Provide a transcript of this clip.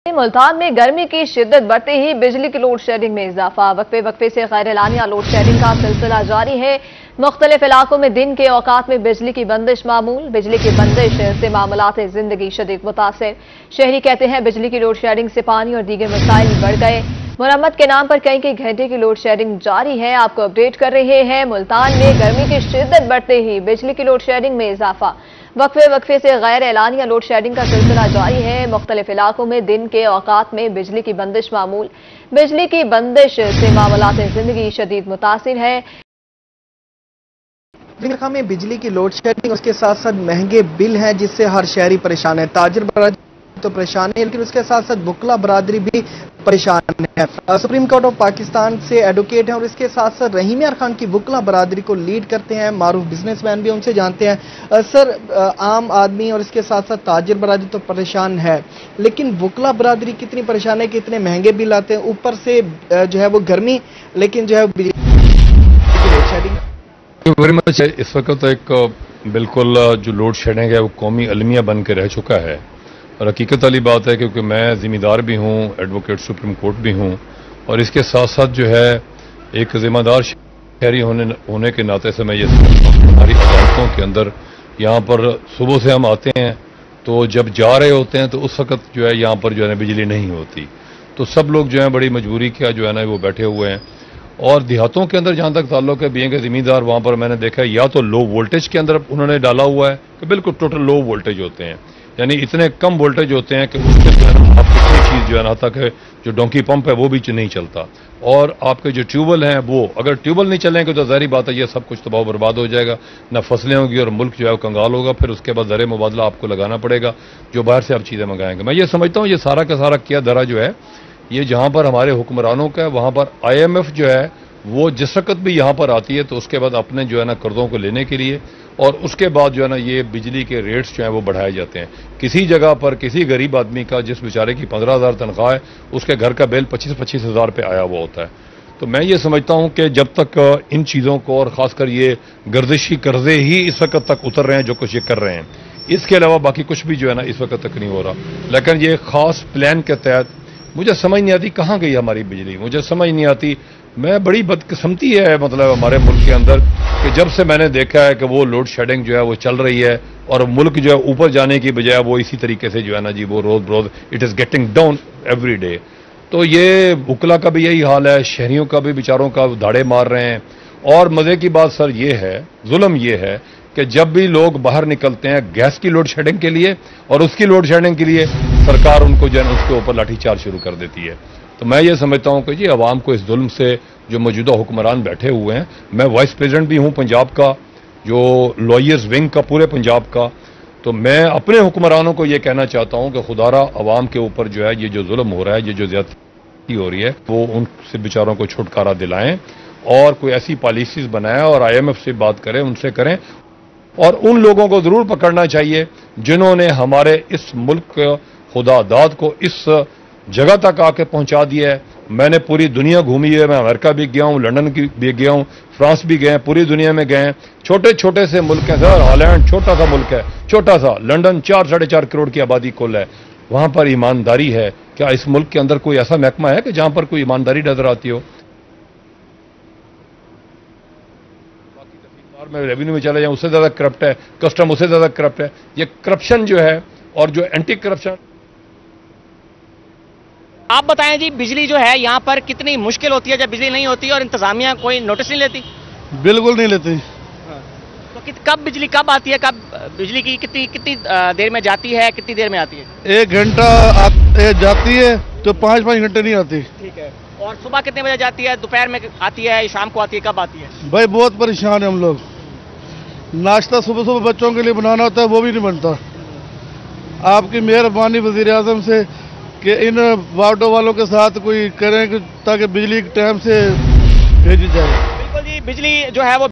मुल्तान में गर्मी की शिद्दत बढ़ते ही बिजली की लोड शेडिंग में इजाफा। वक्फे वक्फे से गैर एलानिया लोड शेडिंग का सिलसिला जारी है। मुख्तलिफ इलाकों में दिन के औकात में बिजली की बंदिश मामूल। बिजली की बंदिश से मामलात जिंदगी शदीद मुतासिर। शहरी कहते हैं बिजली की लोड शेडिंग से पानी और दीगर मसाइल बढ़ गए। मुरम्मत के नाम पर कई घंटे की लोड शेडिंग जारी है। आपको अपडेट कर रहे हैं। मुल्तान में गर्मी की शिद्दत बढ़ते ही बिजली की लोड शेडिंग में इजाफा। वक्फे वक्फे से गैर एलानिया लोड शेडिंग का सिलसिला जारी है। मुख्तलिफ इलाकों में दिन के औकात में बिजली की बंदिश मामूल। बिजली की बंदिश से मामलात जिंदगी शदीद मुतासिर है। में बिजली की लोड शेडिंग, उसके साथ साथ महंगे बिल हैं जिससे हर शहरी परेशान है। ताजिर बरादरी तो परेशान है, लेकिन उसके साथ साथ बुकला बरादरी भी परेशान है। सुप्रीम कोर्ट ऑफ पाकिस्तान से एडवोकेट हैं और इसके साथ साथ रहीम यार खान की बुकला बरादरी को लीड करते हैं मारूफ बिजनेसमैन भी, उनसे जानते हैं। सर, आम आदमी और इसके साथ साथ ताजिर बरादरी तो परेशान है, लेकिन बुकला बरादरी कितनी परेशान है कि इतने महंगे बिल आते हैं, ऊपर से जो है वो गर्मी, लेकिन जो है वेरी मच। इस वक्त एक बिल्कुल जो लोड शेडिंग है वो कौमी अलमिया बन के रह चुका है और हकीकत वाली बात है, क्योंकि मैं जिम्मेदार भी हूँ, एडवोकेट सुप्रीम कोर्ट भी हूँ और इसके साथ साथ जो है एक जिम्मेदार शहरी होने के नाते से मैं ये समझता हूँ हमारी अदालतों के अंदर यहाँ पर सुबह से हम आते हैं तो जब जा रहे होते हैं तो उस वक्त जो है यहाँ पर जो है बिजली नहीं होती, तो सब लोग जो है बड़ी मजबूरी क्या जो है ना वो बैठे हुए हैं। और देहातों के अंदर जहाँ तक ताल्लुक है, बीइंग ज़मींदार, वहाँ पर मैंने देखा है या तो लो वोल्टेज के अंदर उन्होंने डाला हुआ है कि बिल्कुल टोटल लो वोल्टेज होते हैं, यानी इतने कम वोल्टेज होते हैं कि उसके जो है ना आपकी कोई चीज़ जो है ना तक जो डोंकी पंप है वो भी नहीं चलता। और आपके जो ट्यूबवेल हैं वो अगर ट्यूबवेल नहीं चलेंगे तो ज़ाहिर बात है ये सब कुछ तबाह बर्बाद हो जाएगा, ना फसलें होगी और मुल्क जो है कंगाल होगा। फिर उसके बाद ज़र मुबादला आपको लगाना पड़ेगा जो बाहर से आप चीज़ें मंगाएंगे। मैं ये समझता हूँ ये सारा का सारा किया धरा जो है ये जहाँ पर हमारे हुक्मरानों का है, वहाँ पर IMF जो है वो जिस वक्त भी यहाँ पर आती है तो उसके बाद अपने जो है ना कर्जों को लेने के लिए और उसके बाद जो है ना ये बिजली के रेट्स जो हैं वो बढ़ाए जाते हैं। किसी जगह पर किसी गरीब आदमी का जिस बेचारे की 15,000 तनख्वाह है उसके घर का बिल 25-25 हज़ार पे आया हुआ होता है। तो मैं ये समझता हूँ कि जब तक इन चीज़ों को और ख़ासकर ये गर्दिशी कर्जे ही इस वक्त तक उतर रहे हैं जो कुछ ये कर रहे हैं, इसके अलावा बाकी कुछ भी जो है ना इस वक्त तक नहीं हो रहा। लेकिन ये ख़ास प्लान के तहत मुझे समझ नहीं आती कहाँ गई हमारी बिजली, मुझे समझ नहीं आती। मैं बड़ी बदकिस्मती है मतलब हमारे मुल्क के अंदर कि जब से मैंने देखा है कि वो लोड शेडिंग जो है वो चल रही है और मुल्क जो है ऊपर जाने की बजाय वो इसी तरीके से जो है ना जी वो रोज रोज it is getting down every day. तो ये बुकला का भी यही हाल है, शहरियों का भी बेचारों का धाड़े मार रहे हैं। और मज़े की बात सर ये है, जुल्म ये है कि जब भी लोग बाहर निकलते हैं गैस की लोड शेडिंग के लिए और उसकी लोड शेडिंग के लिए सरकार उनको जो है उसके ऊपर लाठीचार्ज शुरू कर देती है। तो मैं ये समझता हूँ कि जी अवाम को इस जुल्म से जो मौजूदा हुक्मरान बैठे हुए हैं, मैं वाइस प्रेसिडेंट भी हूँ पंजाब का, जो लॉयर्स विंग का पूरे पंजाब का, तो मैं अपने हुक्मरानों को ये कहना चाहता हूँ कि खुदारा अवाम के ऊपर जो है ये जो जुल्म हो रहा है, ये जो ज़्यादती हो रही है, वो उनसे बेचारों को छुटकारा दिलाएं और कोई ऐसी पॉलिसीज़ बनाएं और IMF से बात करें, उनसे करें। और उन लोगों को ज़रूर पकड़ना चाहिए जिन्होंने हमारे इस मुल्क खुदादाद को इस जगह तक आके पहुंचा दिया है। मैंने पूरी दुनिया घूमी है, मैं अमेरिका भी गया हूं, लंदन भी गया हूं, फ्रांस भी गए हैं, पूरी दुनिया में गए हैं। छोटे छोटे से मुल्क हैं सर, हॉलैंड छोटा सा मुल्क है, छोटा सा, लंदन 4-4.5 करोड़ की आबादी कुल है, वहां पर ईमानदारी है। क्या इस मुल्क के अंदर कोई ऐसा महकमा है कि जहां पर कोई ईमानदारी नजर आती हो? में रेवेन्यू में चले जाए उससे ज्यादा करप्ट है, कस्टम उससे ज्यादा करप्ट है। ये करप्शन जो है और जो एंटी करप्शन। आप बताएं जी, बिजली जो है यहाँ पर कितनी मुश्किल होती है जब बिजली नहीं होती और इंतजामिया कोई नोटिस नहीं लेती? बिल्कुल नहीं लेती। तो कब बिजली कब आती है, कब बिजली की कितनी देर में जाती है, कितनी देर में आती है? 1 घंटा जाती है तो 5-5 घंटे नहीं आती। ठीक है। और सुबह कितने बजे जाती है, दोपहर में आती है, शाम को आती है, कब आती है? भाई बहुत परेशान है हम लोग। नाश्ता सुबह सुबह बच्चों के लिए बनाना होता है वो भी नहीं बनता। आपकी मेहरबानी वज़ीर आज़म से कि इन वार्डों वालों के साथ कोई करें ताकि बिजली टाइम से भेजी जाए। बिल्कुल जी, बिजली जो है वो